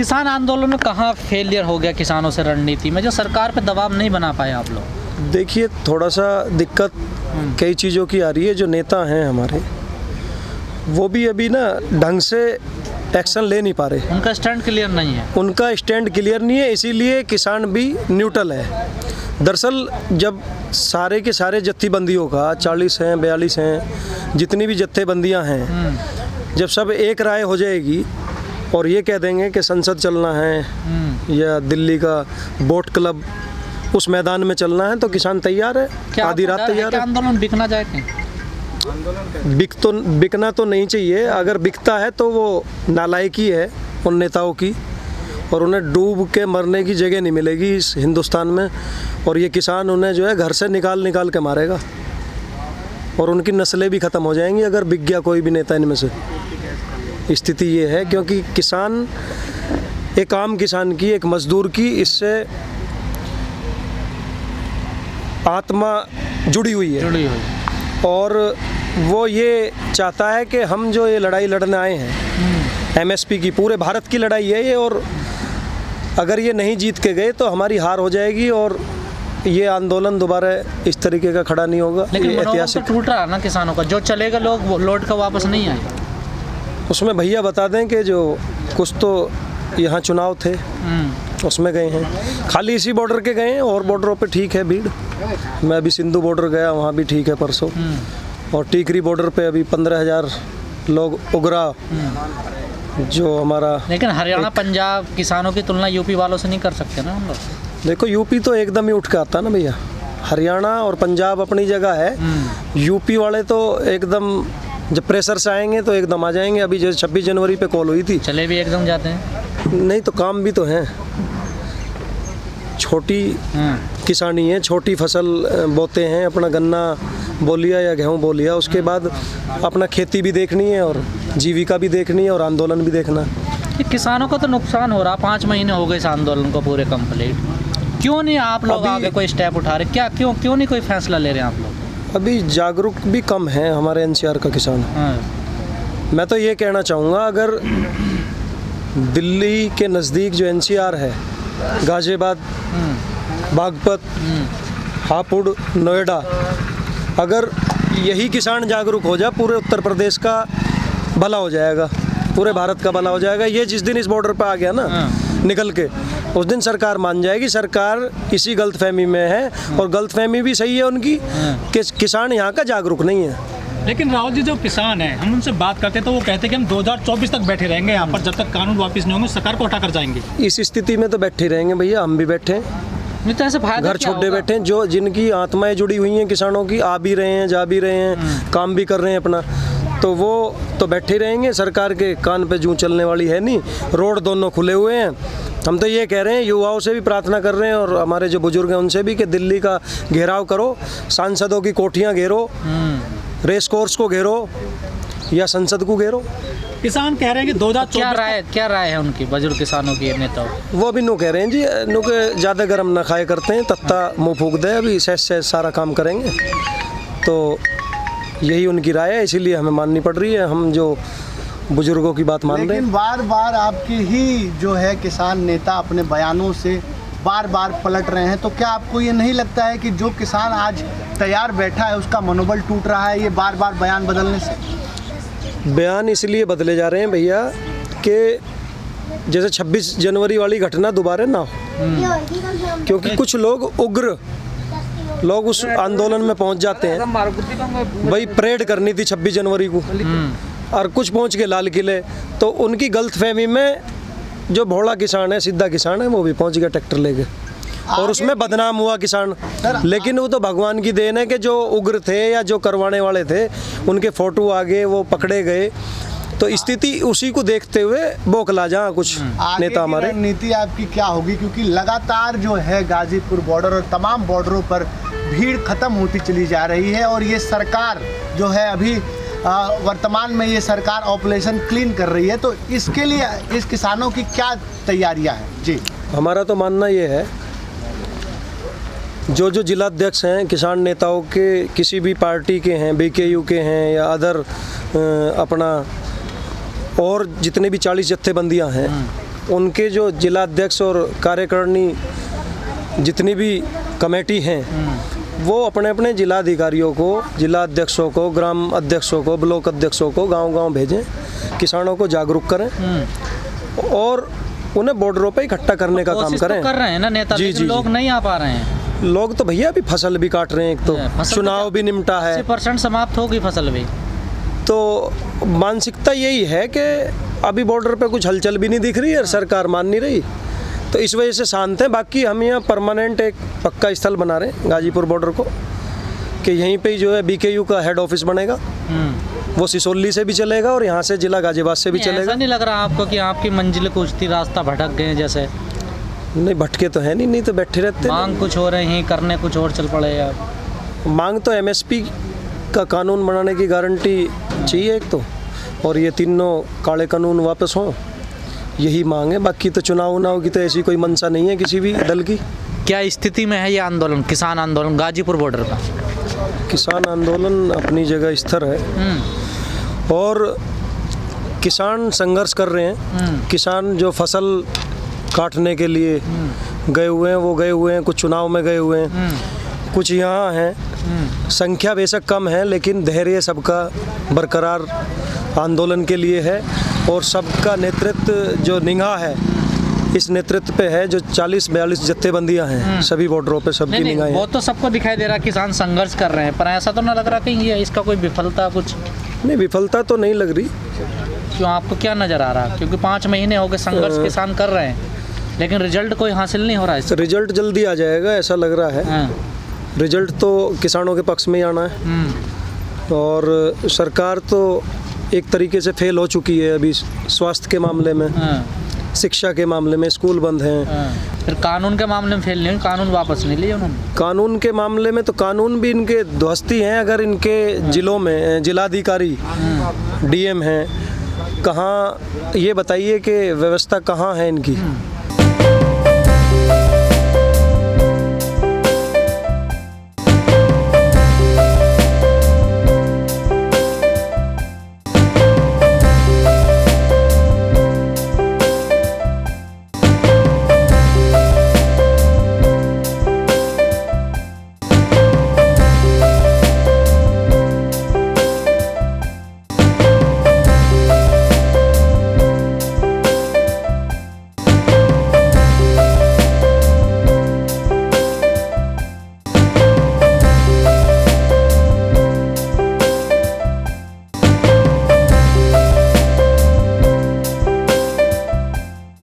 किसान आंदोलन में कहाँ फेलियर हो गया किसानों से रणनीति में, जो सरकार पे दबाव नहीं बना पाए आप लोग? देखिए, थोड़ा सा दिक्कत कई चीज़ों की आ रही है। जो नेता हैं हमारे, वो भी अभी ना ढंग से एक्शन ले नहीं पा रहे। उनका स्टैंड क्लियर नहीं है। उनका स्टैंड क्लियर नहीं है, इसीलिए किसान भी न्यूट्रल है। दरअसल जब सारे के सारे जत्थेबंदियों का 40 हैं, 42 हैं, जितनी भी जत्थेबंदियां हैं, जब सब एक राय हो जाएगी और ये कह देंगे कि संसद चलना है या दिल्ली का बोट क्लब उस मैदान में चलना है, तो किसान तैयार है, आधी रात तैयार है। आंदोलन बिकना जाए कहीं? बिकना तो नहीं चाहिए। अगर बिकता है तो वो नालायकी है उन नेताओं की, और उन्हें डूब के मरने की जगह नहीं मिलेगी इस हिंदुस्तान में। और ये किसान उन्हें जो है घर से निकाल के मारेगा, और उनकी नस्लें भी ख़त्म हो जाएंगी अगर बिक गया कोई भी नेता इनमें से। स्थिति ये है, क्योंकि किसान, एक आम किसान की, एक मजदूर की इससे आत्मा जुड़ी हुई है। और वो ये चाहता है कि हम जो ये लड़ाई लड़ने आए हैं, एमएसपी की, पूरे भारत की लड़ाई है ये, और अगर ये नहीं जीत के गए तो हमारी हार हो जाएगी और ये आंदोलन दोबारा इस तरीके का खड़ा नहीं होगा। लेकिन ये ऐतिहासिक तो टूट रहा है ना किसानों का, जो चलेगा लोग लौट कर वापस नहीं आएगा। उसमें भैया बता दें कि जो कुछ तो यहाँ चुनाव थे उसमें गए हैं, खाली इसी बॉर्डर के गए हैं, और बॉर्डरों पे ठीक है भीड़। मैं अभी सिंधु बॉर्डर गया, वहाँ भी ठीक है परसों। और टीकरी बॉर्डर पे अभी 15,000 लोग उगरा, जो हमारा। लेकिन हरियाणा पंजाब किसानों की तुलना यूपी वालों से नहीं कर सकते ना हम लोग। देखो, यूपी तो एकदम ही उठ के आता ना भैया। हरियाणा और पंजाब अपनी जगह है, यूपी वाले तो एकदम जब प्रेशर से आएंगे तो एकदम आ जाएंगे। अभी जैसे 26 जनवरी पे कॉल हुई थी, चले भी एकदम जाते हैं। नहीं तो काम भी तो है। छोटी किसानी है, छोटी फसल बोते हैं, अपना गन्ना बो लिया या गेहूँ बो लिया, उसके बाद अपना खेती भी देखनी है और जीविका भी देखनी है और आंदोलन भी देखना है। किसानों को तो नुकसान हो रहा, 5 महीने हो गए इस आंदोलन को पूरे कंप्लीट। क्यों नहीं आप लोग आगे कोई स्टेप उठा रहे? क्या क्यों नहीं कोई फैसला ले रहे हैं आप लोग? अभी जागरूक भी कम है हमारे एनसीआर का किसान। मैं तो ये कहना चाहूँगा, अगर दिल्ली के नज़दीक जो एनसीआर है, गाजियाबाद, बागपत, हापुड़, नोएडा, अगर यही किसान जागरूक हो जाए, पूरे उत्तर प्रदेश का भला हो जाएगा, पूरे भारत का भला हो जाएगा। ये जिस दिन इस बॉर्डर पे आ गया ना निकल के, उस दिन सरकार मान जाएगी। सरकार इसी गलतफहमी में है, और गलतफहमी भी सही है उनकी कि किसान यहाँ का जागरूक नहीं है। लेकिन राहुल जी, जो किसान हैं, हम उनसे बात करते हैं तो वो कहते हैं कि हम 2024 तक बैठे रहेंगे यहाँ पर, जब तक कानून वापस नहीं होंगे सरकार को हटा कर जाएंगे। इस स्थिति में तो बैठे रहेंगे भैया, हम भी बैठे हैं, घर छोड़े बैठे हैं। जो जिनकी आत्माएं जुड़ी हुई हैं किसानों की, आ भी रहे हैं, जा भी रहे हैं, काम भी कर रहे हैं अपना, तो वो तो बैठे रहेंगे। सरकार के कान पे जूं चलने वाली है नहीं। रोड दोनों खुले हुए हैं। हम तो ये कह रहे हैं, युवाओं से भी प्रार्थना कर रहे हैं और हमारे जो बुजुर्ग हैं उनसे भी, कि दिल्ली का घेराव करो, सांसदों की कोठियाँ घेरो, रेस कोर्स को घेरो या संसद को घेरो। किसान कह रहे हैं कि 2024 क्या राय है उनकी, बुजुर्ग किसानों की नेताओं? वो भी नो कह रहे हैं जी, नो के ज़्यादा गर्म ना खाए करते हैं, तत्ता मुँह फूक दे, अभी सहज सारा काम करेंगे। तो यही उनकी राय है, इसीलिए हमें माननी पड़ रही है। हम जो बुजुर्गों की बात मान रहे हैं। लेकिन बार बार आपके ही जो है किसान नेता अपने बयानों से बार बार पलट रहे हैं, तो क्या आपको ये नहीं लगता है कि जो किसान आज तैयार बैठा है उसका मनोबल टूट रहा है ये बार बार बयान बदलने से? बयान इसलिए बदले जा रहे हैं भैया कि जैसे 26 जनवरी वाली घटना दोबारा ना हो, क्योंकि कुछ लोग उग्र लोग उस आंदोलन में पहुंच जाते हैं। भाई परेड करनी थी 26 जनवरी को, और कुछ पहुंच के लाल किले, तो उनकी गलतफहमी में जो भोला किसान है, सीधा किसान है, वो भी पहुंच गया ट्रैक्टर लेके, और उसमें बदनाम हुआ किसान। लेकिन वो तो भगवान की देन है कि जो उग्र थे या जो करवाने वाले थे उनके फोटो आ गए, वो पकड़े गए। तो स्थिति उसी को देखते हुए बौखला जहाँ कुछ नेता हमारे। रणनीति आपकी क्या होगी, क्योंकि लगातार जो है गाजीपुर बॉर्डर और तमाम बॉर्डरों पर भीड़ खत्म होती चली जा रही है, और ये सरकार जो है अभी वर्तमान में ये सरकार ऑपरेशन क्लीन कर रही है, तो इसके लिए इस किसानों की क्या तैयारियां हैं? जी, हमारा तो मानना ये है, जो जिलाध्यक्ष हैं किसान नेताओं के, किसी भी पार्टी के हैं, बीकेयू के हैं या अदर अपना और जितने भी 40 जत्थेबंदियां हैं, उनके जो जिला अध्यक्ष और कार्यकारिणी जितनी भी कमेटी हैं वो अपने अपने जिला अधिकारियों को, जिला अध्यक्षों को, ग्राम अध्यक्षों को, ब्लॉक अध्यक्षों को गांव-गांव भेजें, किसानों को जागरूक करें और उन्हें बॉर्डरों पे इकट्ठा करने का काम कोशिश करें। तो कर रहे हैं ना नेता, जी, लेकिन जी, लोग जी। नहीं आ पा रहे हैं। लोग तो भैया अभी फसल भी काट रहे हैं, एक तो फसल चुनाव भी निमटा है, 80% समाप्त होगी फसल भी। तो मानसिकता यही है कि अभी बॉर्डर पे कुछ हलचल भी नहीं दिख रही है और सरकार मान नहीं रही, तो इस वजह से शांत है। बाकी हम यहाँ परमानेंट एक पक्का स्थल बना रहे हैं गाजीपुर बॉर्डर को, कि यहीं पे ही जो है BKU का हेड ऑफिस बनेगा, वो सिसोली से भी चलेगा और यहाँ से जिला गाजियाबाद से भी नहीं, चलेगा। ऐसा नहीं लग रहा आपको कि आपकी मंजिल कुछ थी, रास्ता भटक गए जैसे? नहीं भटके तो है नहीं तो बैठे रहते। मांग कुछ हो रहे हैं, करने कुछ और चल पड़े आप। मांग तो MSP का कानून बनाने की गारंटी चाहिए एक तो, और ये तीनों काले कानून वापस हों, यही मांग है। बाकी तो चुनाव की तो ऐसी कोई मंशा नहीं है किसी भी दल की। क्या स्थिति में है ये आंदोलन, किसान आंदोलन गाजीपुर बॉर्डर का? किसान आंदोलन अपनी जगह स्थिर है और किसान संघर्ष कर रहे हैं। किसान जो फसल काटने के लिए गए हुए हैं वो गए हुए हैं, कुछ चुनाव में गए हुए हैं, कुछ यहाँ हैं। संख्या बेशक कम है लेकिन धैर्य सबका बरकरार आंदोलन के लिए है और सबका नेतृत्व जो निगाह है इस नेतृत्व पे है, जो 40-42 जत्थेबंदियां हैं सभी बॉर्डरों पे सबकी नहीं, निगाहें वो हैं। तो सबको दिखाई दे रहा किसान संघर्ष कर रहे हैं, पर ऐसा तो ना लग रहा कहीं ये इसका कोई विफलता कुछ? नहीं विफलता तो नहीं लग रही। क्यों, आपको क्या नज़र आ रहा? क्योंकि 5 महीने हो गए संघर्ष किसान कर रहे हैं लेकिन रिजल्ट कोई हासिल नहीं हो रहा है। रिजल्ट जल्दी आ जाएगा ऐसा लग रहा है। रिजल्ट तो किसानों के पक्ष में ही आना है और सरकार तो एक तरीके से फेल हो चुकी है अभी स्वास्थ्य के मामले में, शिक्षा के मामले में, स्कूल बंद हैं। फिर कानून के मामले में फेल नहीं हुई, कानून वापस नहीं लिए उन्होंने। कानून के मामले में तो कानून भी इनके ध्वस्ती हैं। अगर इनके जिलों में जिलाधिकारी DM हैं, कहाँ ये बताइए कि व्यवस्था कहाँ है इनकी।